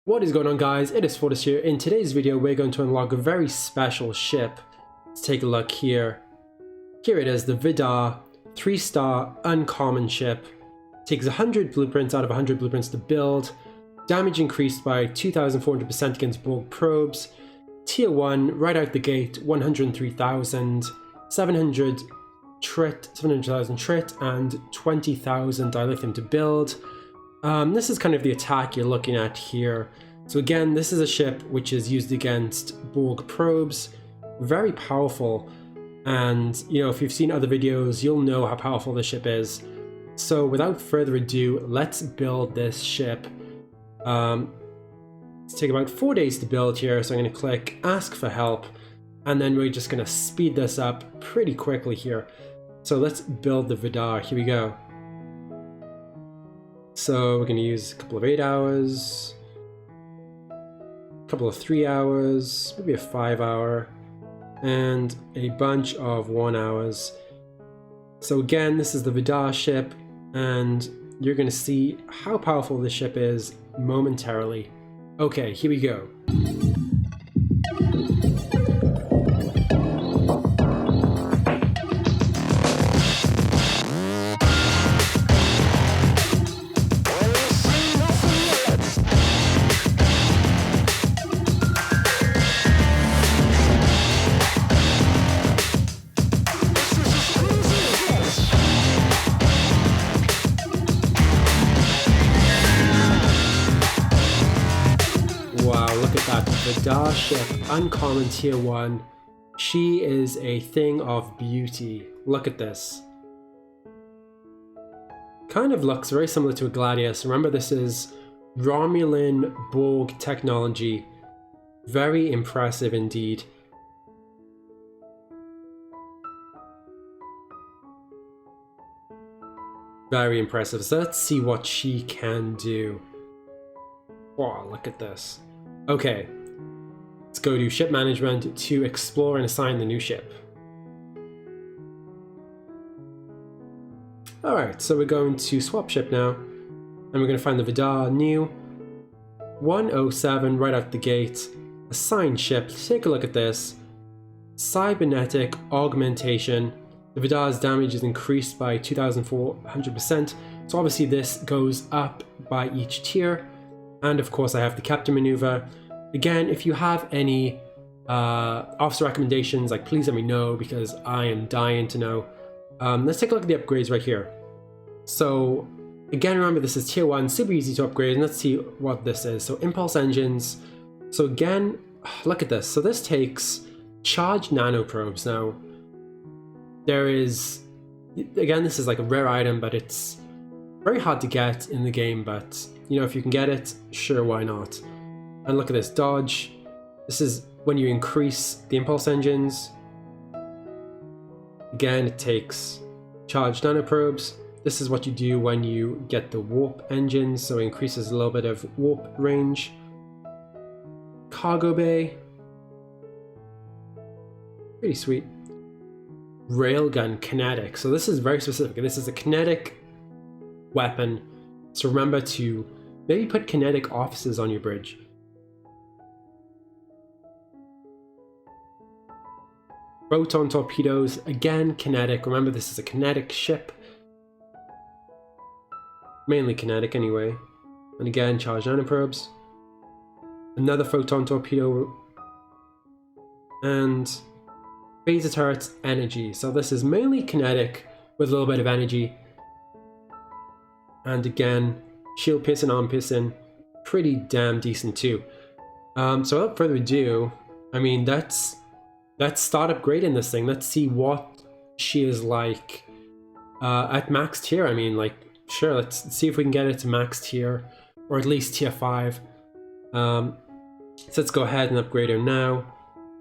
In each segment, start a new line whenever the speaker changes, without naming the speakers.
What is going on, guys? It is Fortis here. In today's video we're going to unlock a very special ship. Let's take a look here. Here it is, the DAR 3-star uncommon ship. Takes 100 blueprints out of 100 blueprints to build. Damage increased by 2400% against Borg probes. Tier 1 right out the gate, 103,000, 700,000 trit and 20,000 dilithium to build. This is kind of the attack you're looking at here. So again, this is a ship which is used against Borg probes. Very powerful, and you know, if you've seen other videos, you'll know how powerful this ship is. So without further ado, let's build this ship. It's taking about 4 days to build here, so I'm going to click ask for help, and then we're just going to speed this up pretty quickly here. So let's build the DAR. Here we go. So we're going to use a couple of 8 hours, a couple of 3 hours, maybe a 5 hour, and a bunch of 1 hours. So again, this is the DAR ship, and you're going to see how powerful this ship is momentarily. Okay, here we go. Wow, look at that. The DAR ship, uncommon tier 1. She is a thing of beauty. Look at this. Kind of looks very similar to a Gladius. Remember, this is Romulan Borg technology. Very impressive indeed. Very impressive. So let's see what she can do. Wow, look at this. Okay, let's go to ship management to explore and assign the new ship. Alright, so we're going to swap ship now, and we're going to find the DAR new 107 right out the gate. Assign ship. Take a look at this. Cybernetic Augmentation. The DAR's damage is increased by 2400%, so obviously this goes up by each tier. And of course I have the captain maneuver. Again, if you have any officer recommendations, like, please let me know, because I am dying to know. Let's take a look at the upgrades right here. So again, remember, this is tier 1, super easy to upgrade, and let's see what this is. So impulse engines. So again, look at this. So this takes charged nanoprobes. Now there is, again, this is like a rare item, but it's very hard to get in the game, but you know, if you can get it, sure, why not? And look at this, dodge. This is when you increase the impulse engines. Again, it takes charged nanoprobes. This is what you do when you get the warp engines, so it increases a little bit of warp range. Cargo bay. Pretty sweet. Railgun kinetic. So this is very specific. This is a kinetic weapon. So remember to maybe put kinetic officers on your bridge. Proton torpedoes, again kinetic. Remember, this is a kinetic ship. Mainly kinetic anyway. And again, charged nanoprobes. Another photon torpedo. And phaser turrets, energy. So this is mainly kinetic with a little bit of energy. And again, shield piercing, arm piercing, pretty damn decent too. So without further ado, I mean, let's start upgrading this thing. Let's see what she is like at max tier. I mean, like, sure, let's see if we can get it to max tier, or at least tier 5. So let's go ahead and upgrade her now.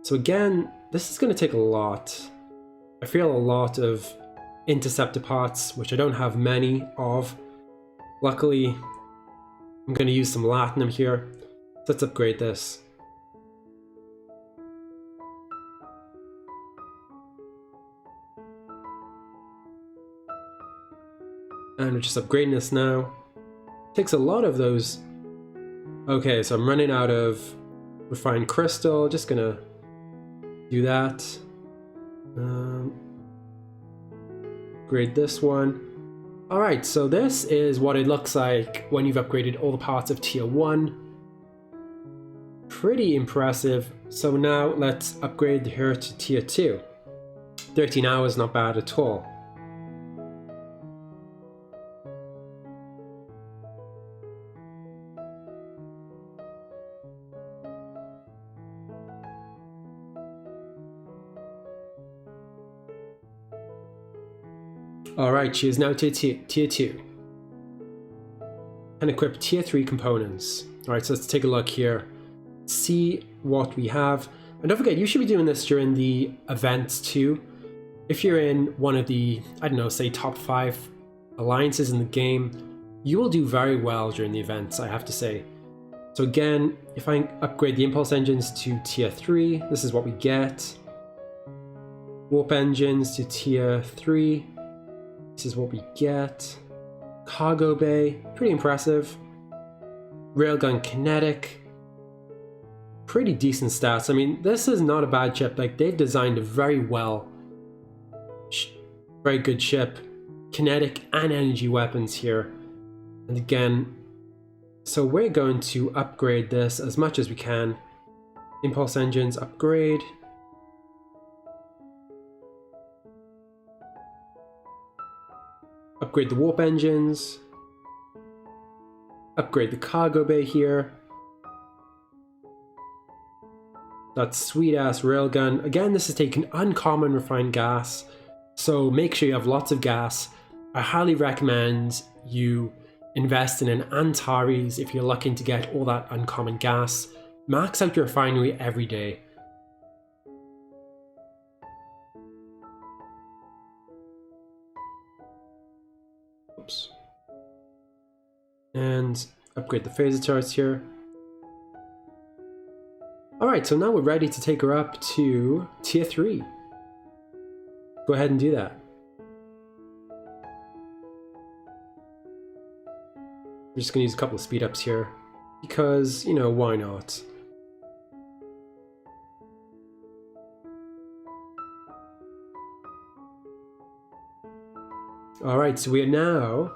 So again, this is going to take a lot. I feel a lot of interceptor parts, which I don't have many of. Luckily, I'm going to use some latinum here. Let's upgrade this. And we're just upgrading this now. Takes a lot of those Okay, so I'm running out of refined crystal. Just gonna do that. Upgrade this one. Alright, so this is what it looks like when you've upgraded all the parts of tier 1. Pretty impressive. So now let's upgrade her to tier 2. 13 hours, not bad at all. Alright, she is now tier 2. And equip tier 3 components. Alright, so let's take a look here. See what we have. And don't forget, you should be doing this during the events too. If you're in one of the, I don't know, say top 5 alliances in the game, you will do very well during the events, I have to say. So again, if I upgrade the impulse engines to tier 3, this is what we get. Warp engines to tier 3. This is what we get. Cargo bay, pretty impressive. Railgun kinetic, pretty decent stats. I mean, this is not a bad ship. Like, they've designed a very well, very good ship. Kinetic and energy weapons here. And again, so we're going to upgrade this as much as we can. Impulse engines, upgrade. Upgrade the warp engines. Upgrade the cargo bay here. That sweet ass railgun. Again, this is taking uncommon refined gas, so make sure you have lots of gas. I highly recommend you invest in an Antares if you're looking to get all that uncommon gas. Max out your refinery every day. Oops. And upgrade the phaser turrets here. Alright, so now we're ready to take her up to tier 3. Go ahead and do that. We're just going to use a couple of speed ups here, because, you know, why not? Alright, so we are now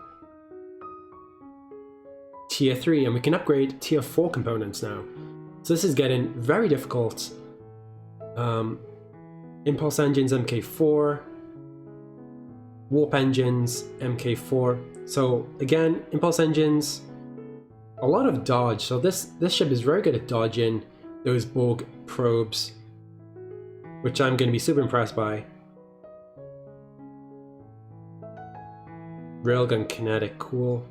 tier 3, and we can upgrade tier 4 components now. So this is getting very difficult. Impulse engines MK4, warp engines MK4. So again, impulse engines, a lot of dodge. So this ship is very good at dodging those Borg probes, which I'm going to be super impressed by. Railgun kinetic, cool.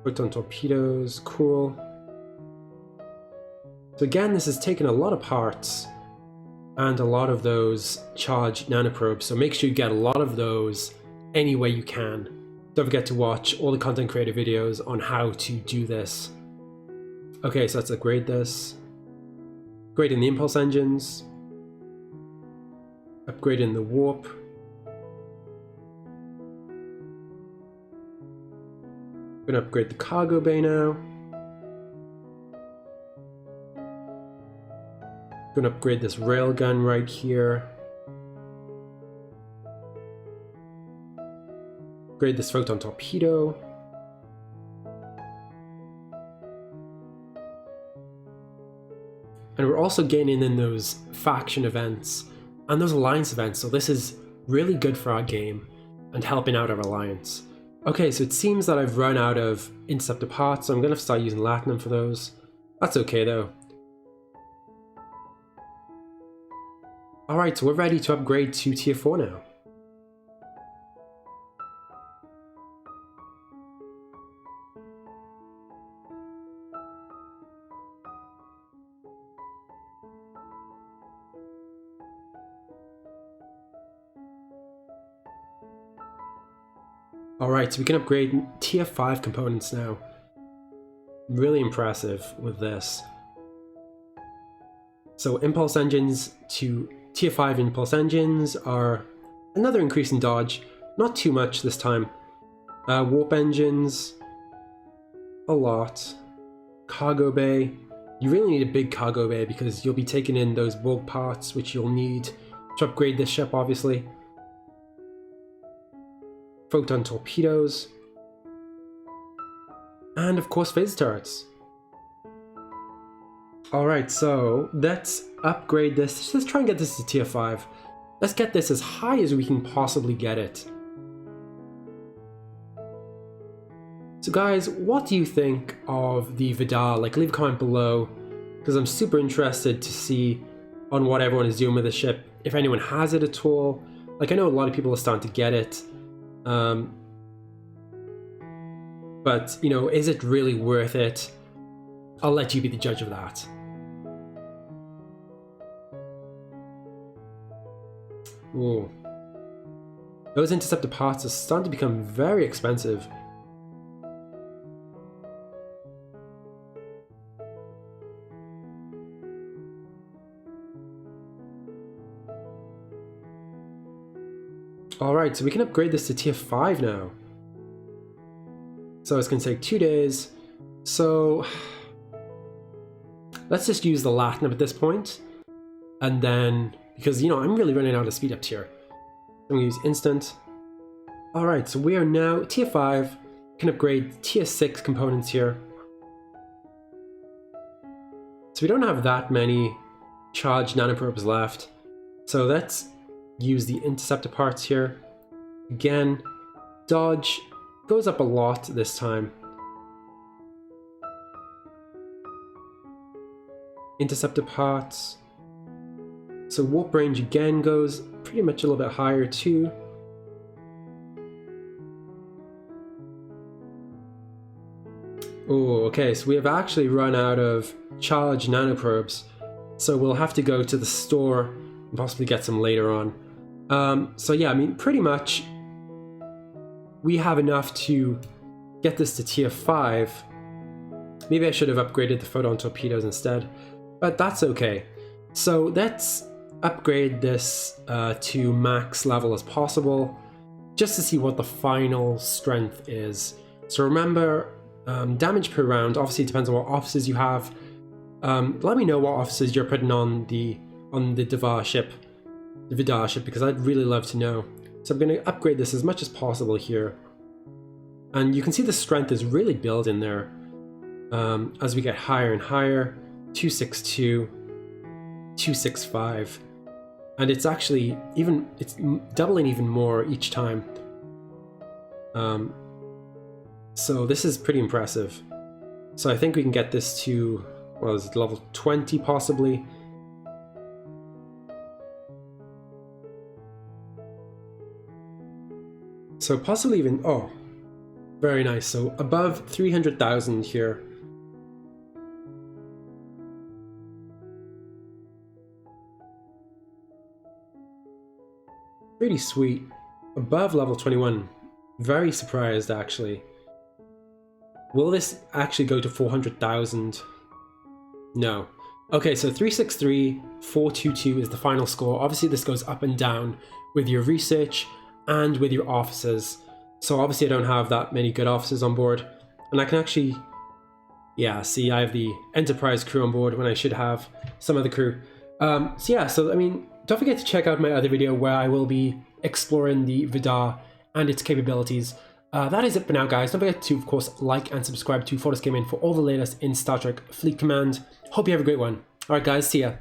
Photon torpedoes, cool. So again, this has taken a lot of parts and a lot of those charged nanoprobes, so make sure you get a lot of those any way you can. Don't forget to watch all the content creator videos on how to do this. Okay, so let's upgrade this. Upgrading the impulse engines. Upgrading the warp. I'm gonna upgrade the cargo bay now. Gonna upgrade this railgun right here. Upgrade this photon torpedo. And we're also gaining in those faction events and those alliance events, so this is really good for our game and helping out our alliance. Okay, so it seems that I've run out of interceptor parts, so I'm gonna have to start using latinum for those. That's okay though. Alright, so we're ready to upgrade to tier 4 now. Alright, so we can upgrade Tf5 components now. Really impressive with this. So impulse engines to tier 5 impulse engines are another increase in dodge, not too much this time. Warp engines, a lot. cargo bay. You really need a big cargo bay because you'll be taking in those bulk parts, which you'll need to upgrade this ship, obviously. Photon torpedoes. And of course, phase turrets. Alright, so let's upgrade this. Let's try and get this to tier 5. Let's get this as high as we can possibly get it. So guys, what do you think of the Vidar? Like, leave a comment below, because I'm super interested to see on what everyone is doing with the ship. If anyone has it at all. Like, I know a lot of people are starting to get it. But, you know, is it really worth it? I'll let you be the judge of that. Ooh. Those interceptor parts are starting to become very expensive. Alright, so we can upgrade this to tier 5 now. So it's going to take 2 days. So let's just use the Latinum at this point. And then, because, you know, I'm really running out of speed up here. I'm going to use instant. Alright, so we are now tier 5. Can upgrade tier 6 components here. So we don't have that many charged nanoprobes left. So let's use the interceptor parts here. Again, dodge goes up a lot this time. Interceptor parts. So warp range again goes pretty much a little bit higher too. Oh, okay, so we have actually run out of charged nanoprobes. So we'll have to go to the store and possibly get some later on. So yeah, I mean, pretty much we have enough to get this to tier 5. Maybe I should have upgraded the photon torpedoes instead, but that's okay. So let's upgrade this to max level as possible, just to see what the final strength is. So remember, damage per round obviously depends on what officers you have. Let me know what officers you're putting on the Vidar ship, because I'd really love to know. So I'm going to upgrade this as much as possible here, and you can see the strength is really building there as we get higher and higher. 262, 265, and it's actually it's doubling even more each time. So this is pretty impressive. So I think we can get this to, well, is it level 20 possibly? So possibly even, oh, very nice. So above 300,000 here. Pretty sweet. Above level 21. Very surprised, actually. Will this actually go to 400,000? No. Okay, so 363, 422 is the final score. Obviously, this goes up and down with your research and with your officers. So obviously I don't have that many good officers on board. And I can actually, yeah, see I have the Enterprise crew on board when I should have some other crew. So yeah, so I mean, don't forget to check out my other video where I will be exploring the Vidar and its capabilities. That is it for now, guys. Don't forget to, of course, like and subscribe to Fortis Gaming for all the latest in Star Trek Fleet Command. Hope you have a great one. Alright guys, see ya.